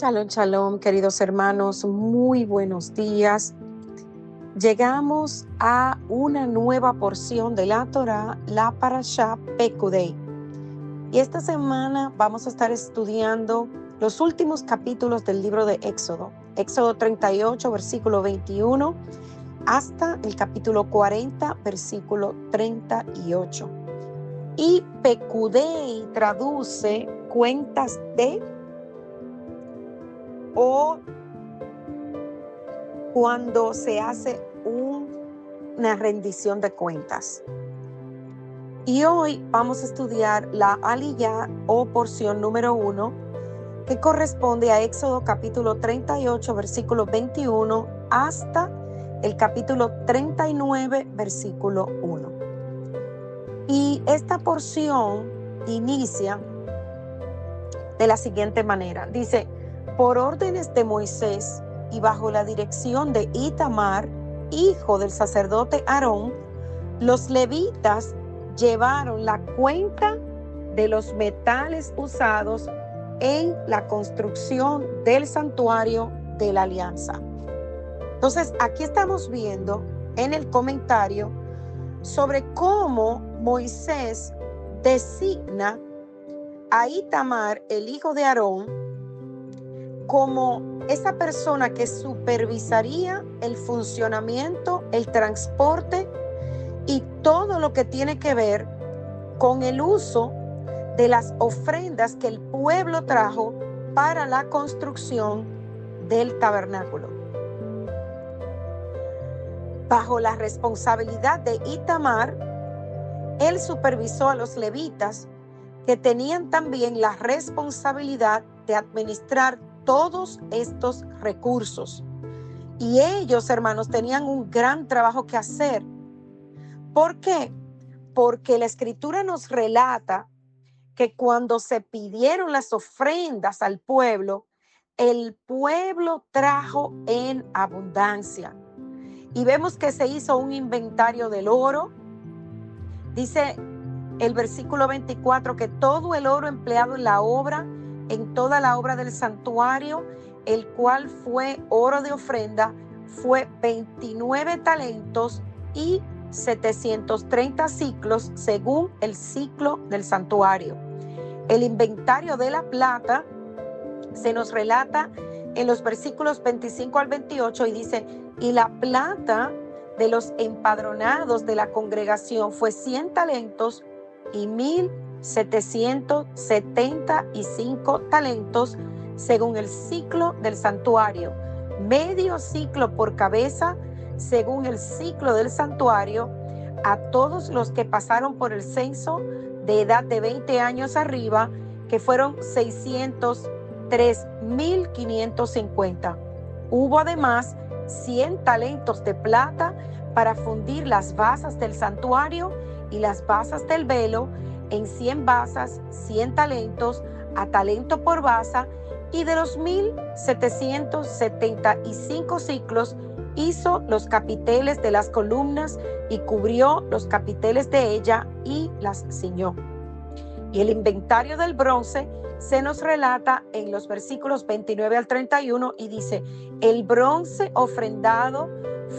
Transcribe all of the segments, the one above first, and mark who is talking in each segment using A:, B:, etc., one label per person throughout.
A: Shalom, shalom, queridos hermanos, muy buenos días. Llegamos a una nueva porción de la Torá, la Parashá Pekudei. Y esta semana vamos a estar estudiando los últimos capítulos del libro de Éxodo. Éxodo 38, versículo 21, hasta el capítulo 40, versículo 38. Y Pekudei traduce cuentas de o cuando se hace una rendición de cuentas. Y hoy vamos a estudiar la aliyá o porción número 1, que corresponde a Éxodo capítulo 38, versículo 21, hasta el capítulo 39, versículo 1. Y esta porción inicia de la siguiente manera. Dice: por órdenes de Moisés y bajo la dirección de Itamar, hijo del sacerdote Aarón, los levitas llevaron la cuenta de los metales usados en la construcción del santuario de la alianza. Entonces, aquí estamos viendo en el comentario sobre cómo Moisés designa a Itamar, el hijo de Aarón, como esa persona que supervisaría el funcionamiento, el transporte y todo lo que tiene que ver con el uso de las ofrendas que el pueblo trajo para la construcción del tabernáculo. Bajo la responsabilidad de Itamar, él supervisó a los levitas, que tenían también la responsabilidad de administrar todos estos recursos. Y ellos, hermanos, tenían un gran trabajo que hacer. ¿Por qué? Porque la Escritura nos relata que cuando se pidieron las ofrendas al pueblo, el pueblo trajo en abundancia. Y vemos que se hizo un inventario del oro. Dice el versículo 24 que todo el oro empleado en toda la obra del santuario, el cual fue oro de ofrenda, fue 29 talentos y 730 ciclos según el ciclo del santuario. El inventario de la plata se nos relata en los versículos 25 al 28 y dice: y la plata de los empadronados de la congregación fue 100 talentos y 1,775 talentos según el ciclo del santuario, medio ciclo por cabeza según el ciclo del santuario, a todos los que pasaron por el censo de edad de 20 años arriba, que fueron 603,550. Hubo además 100 talentos de plata para fundir las basas del santuario y las basas del velo en 100 basas, 100 talentos, a talento por basa, y de los 1,775 ciclos hizo los capiteles de las columnas y cubrió los capiteles de ella y las ciñó. Y el inventario del bronce se nos relata en los versículos 29 al 31 y dice: el bronce ofrendado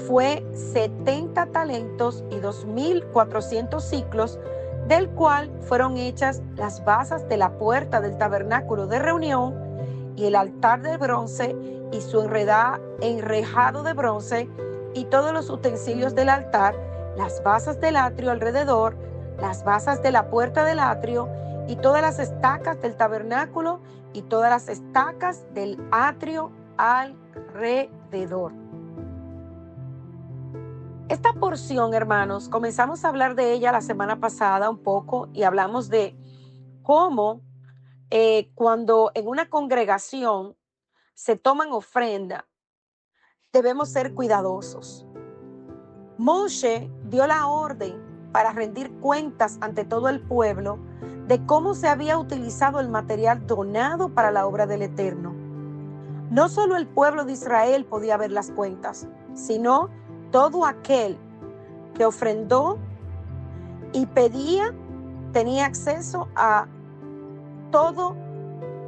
A: fue 70 talentos y 2,400 ciclos, del cual fueron hechas las basas de la puerta del tabernáculo de reunión y el altar de bronce y su enrejado de bronce y todos los utensilios del altar, las basas del atrio alrededor, las basas de la puerta del atrio y todas las estacas del tabernáculo y todas las estacas del atrio alrededor. Esta porción, hermanos, comenzamos a hablar de ella la semana pasada un poco y hablamos de cómo cuando en una congregación se toman ofrenda, debemos ser cuidadosos. Moshe dio la orden para rendir cuentas ante todo el pueblo de cómo se había utilizado el material donado para la obra del Eterno. No solo el pueblo de Israel podía ver las cuentas, sino todo aquel que ofrendó y pedía tenía acceso a todo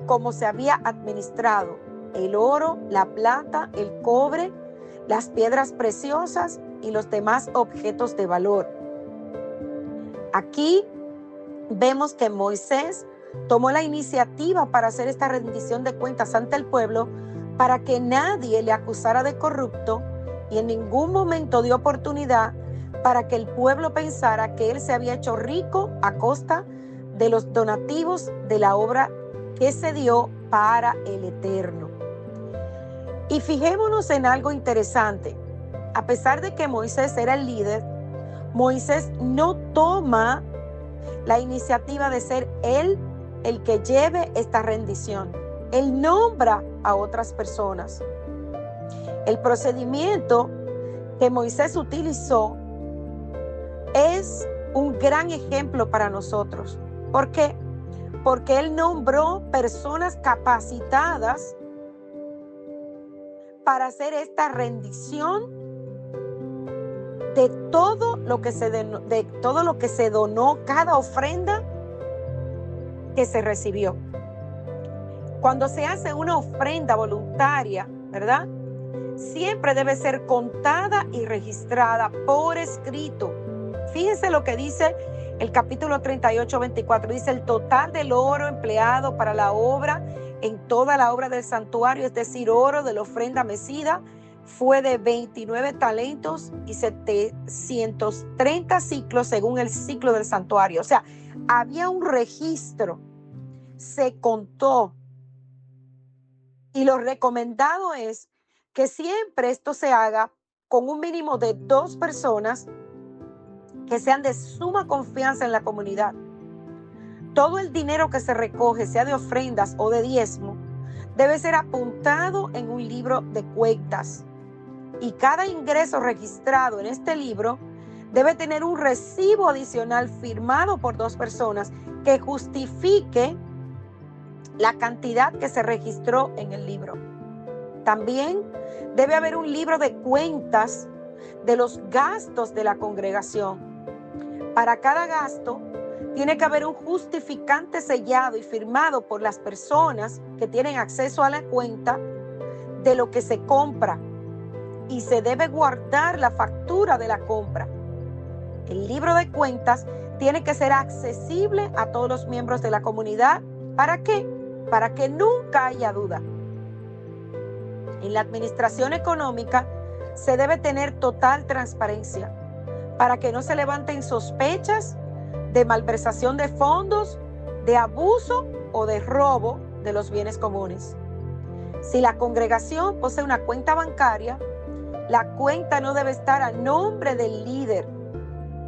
A: como se había administrado, el oro, la plata, el cobre, las piedras preciosas y los demás objetos de valor. Aquí vemos que Moisés tomó la iniciativa para hacer esta rendición de cuentas ante el pueblo para que nadie le acusara de corrupto, y en ningún momento dio oportunidad para que el pueblo pensara que él se había hecho rico a costa de los donativos de la obra que se dio para el Eterno. Y fijémonos en algo interesante. A pesar de que Moisés era el líder, Moisés no toma la iniciativa de ser él el que lleve esta rendición. Él nombra a otras personas. El procedimiento que Moisés utilizó es un gran ejemplo para nosotros. ¿Por qué? Porque él nombró personas capacitadas para hacer esta rendición de todo lo que se donó, cada ofrenda que se recibió. Cuando se hace una ofrenda voluntaria, ¿verdad?, siempre debe ser contada y registrada por escrito. Fíjense lo que dice el capítulo 38, 24. Dice: el total del oro empleado para la obra, en toda la obra del santuario, es decir, oro de la ofrenda mecida, fue de 29 talentos y 730 ciclos según el ciclo del santuario. O sea, había un registro, se contó. Y lo recomendado es que siempre esto se haga con un mínimo de 2 personas que sean de suma confianza en la comunidad. Todo el dinero que se recoge, sea de ofrendas o de diezmo, debe ser apuntado en un libro de cuentas. Y cada ingreso registrado en este libro debe tener un recibo adicional firmado por 2 personas que justifique la cantidad que se registró en el libro. También debe haber un libro de cuentas de los gastos de la congregación. Para cada gasto tiene que haber un justificante sellado y firmado por las personas que tienen acceso a la cuenta de lo que se compra, y se debe guardar la factura de la compra. El libro de cuentas tiene que ser accesible a todos los miembros de la comunidad. ¿Para qué? Para que nunca haya duda. En la administración económica se debe tener total transparencia para que no se levanten sospechas de malversación de fondos, de abuso o de robo de los bienes comunes. Si la congregación posee una cuenta bancaria, la cuenta no debe estar a nombre del líder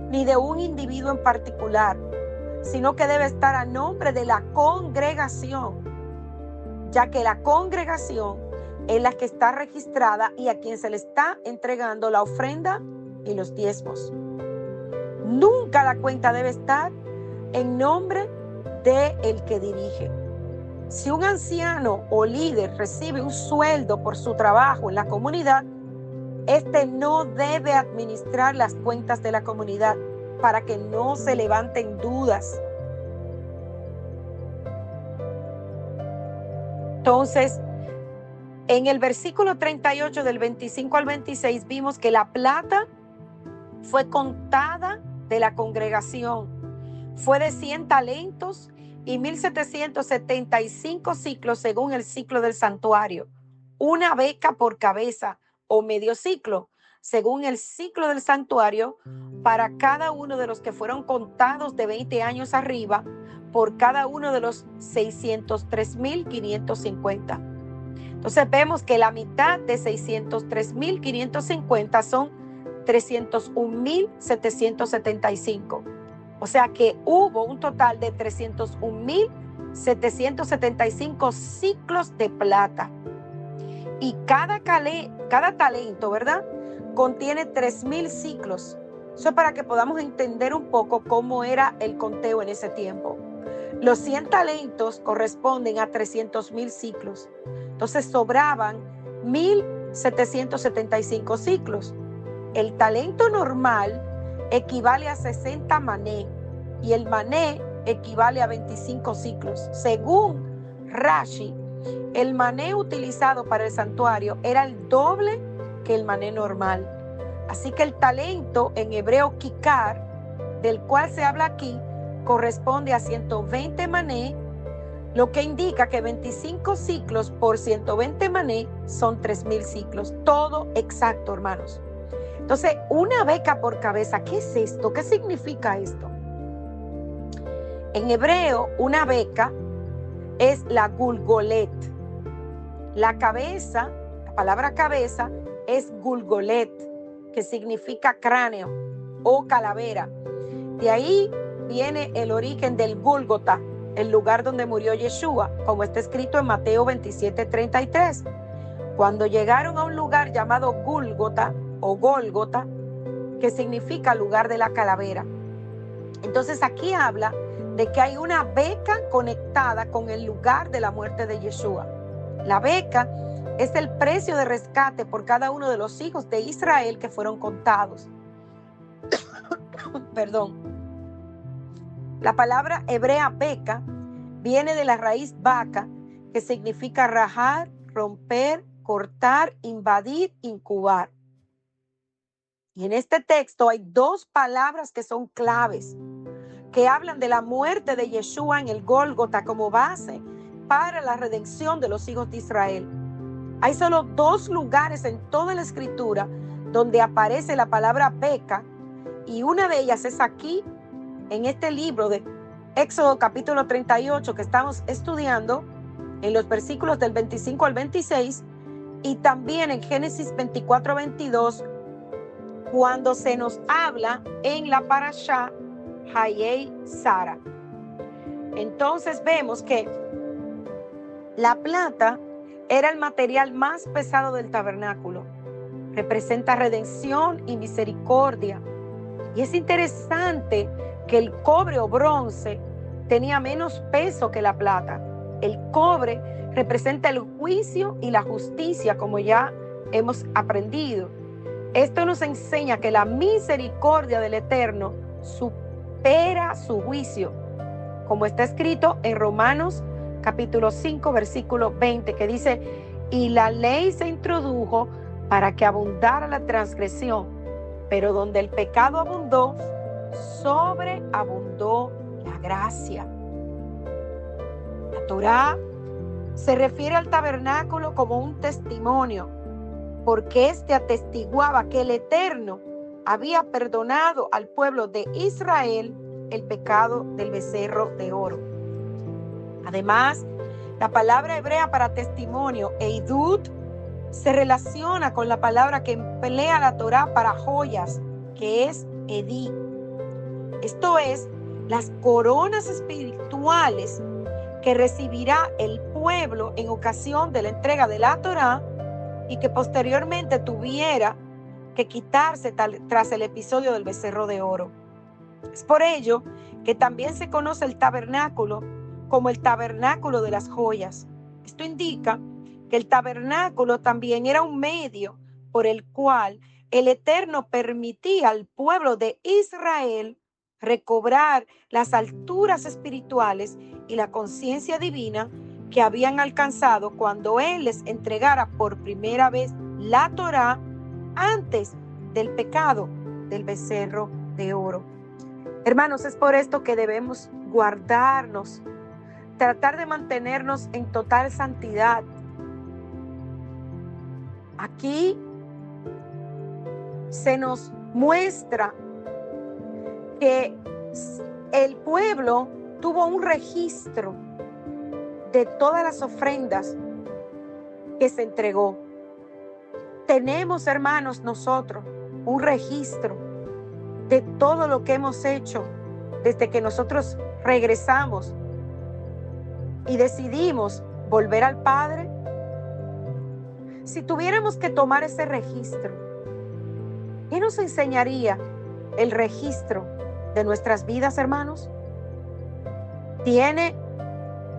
A: ni de un individuo en particular, sino que debe estar a nombre de la congregación, ya que la congregación es la que está registrada y a quien se le está entregando la ofrenda y los diezmos. Nunca la cuenta debe estar en nombre del que dirige. Si un anciano o líder recibe un sueldo por su trabajo en la comunidad, este no debe administrar las cuentas de la comunidad para que no se levanten dudas. Entonces, en el versículo 38 del 25 al 26 vimos que la plata fue contada de la congregación. Fue de 100 talentos y 1775 ciclos según el ciclo del santuario. Una beca por cabeza o medio ciclo según el ciclo del santuario para cada uno de los que fueron contados de 20 años arriba, por cada uno de los 603,550. Entonces vemos que la mitad de 603,550 son 301,775. O sea que hubo un total de 301,775 ciclos de plata. Y cada talento, ¿verdad?, contiene 3,000 ciclos. Eso es para que podamos entender un poco cómo era el conteo en ese tiempo. Los 100 talentos corresponden a 300,000 ciclos. Entonces sobraban 1,775 ciclos. El talento normal equivale a 60 mané y el mané equivale a 25 ciclos. Según Rashi, el mané utilizado para el santuario era el doble que el mané normal. Así que el talento en hebreo kikar, del cual se habla aquí, corresponde a 120 mané, lo que indica que 25 ciclos por 120 mané son 3,000 ciclos. Todo exacto, hermanos. Entonces, una beca por cabeza, ¿qué es esto? ¿Qué significa esto? En hebreo, una beca es la gulgolet. La cabeza, la palabra cabeza es gulgolet, que significa cráneo o calavera. De ahí viene el origen del Gólgota, el lugar donde murió Yeshua, como está escrito en Mateo 27:33. Cuando llegaron a un lugar llamado Gólgota o Gólgota, que significa lugar de la calavera. Entonces aquí habla de que hay una beca conectada con el lugar de la muerte de Yeshua. La beca es el precio de rescate por cada uno de los hijos de Israel que fueron contados. Perdón. La palabra hebrea beca viene de la raíz vaca, que significa rajar, romper, cortar, invadir, incubar. Y en este texto hay dos palabras que son claves, que hablan de la muerte de Yeshua en el Gólgota como base para la redención de los hijos de Israel. Hay solo dos lugares en toda la escritura donde aparece la palabra beca, y una de ellas es aquí, en este libro de Éxodo capítulo 38 que estamos estudiando, en los versículos del 25 al 26, y también en Génesis 24:22, cuando se nos habla en la parashá Hayei Sara. Entonces vemos que la plata era el material más pesado del tabernáculo. Representa redención y misericordia. Y es interesante que el cobre o bronce tenía menos peso que la plata. El cobre representa el juicio y la justicia, como ya hemos aprendido. Esto nos enseña que la misericordia del Eterno supera su juicio, como está escrito en Romanos capítulo 5, versículo 20, que dice: y la ley se introdujo para que abundara la transgresión, pero donde el pecado abundó, sobreabundó la gracia. La Torá se refiere al tabernáculo como un testimonio, porque éste atestiguaba que el Eterno había perdonado al pueblo de Israel el pecado del becerro de oro. Además, la palabra hebrea para testimonio, eidud, se relaciona con la palabra que emplea la Torá para joyas, que es edí. Esto es, las coronas espirituales que recibirá el pueblo en ocasión de la entrega de la Torá y que posteriormente tuviera que quitarse tras el episodio del becerro de oro. Es por ello que también se conoce el tabernáculo como el tabernáculo de las joyas. Esto indica que el tabernáculo también era un medio por el cual el Eterno permitía al pueblo de Israel recobrar las alturas espirituales y la conciencia divina que habían alcanzado cuando Él les entregara por primera vez la Torá antes del pecado del becerro de oro. Hermanos, es por esto que debemos guardarnos, tratar de mantenernos en total santidad. Aquí se nos muestra que el pueblo tuvo un registro de todas las ofrendas que se entregó. Tenemos, hermanos, nosotros un registro de todo lo que hemos hecho desde que nosotros regresamos y decidimos volver al Padre. Si tuviéramos que tomar ese registro, ¿qué nos enseñaría el registro de nuestras vidas, hermanos? ¿Tiene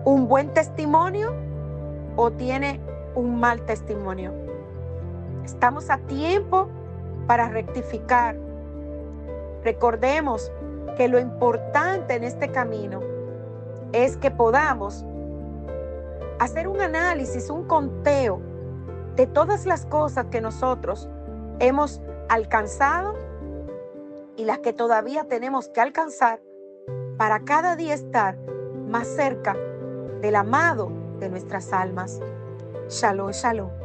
A: un buen testimonio o tiene un mal testimonio? Estamos a tiempo para rectificar. Recordemos que lo importante en este camino es que podamos hacer un análisis, un conteo de todas las cosas que nosotros hemos alcanzado y las que todavía tenemos que alcanzar para cada día estar más cerca del amado de nuestras almas. Shalom, shalom.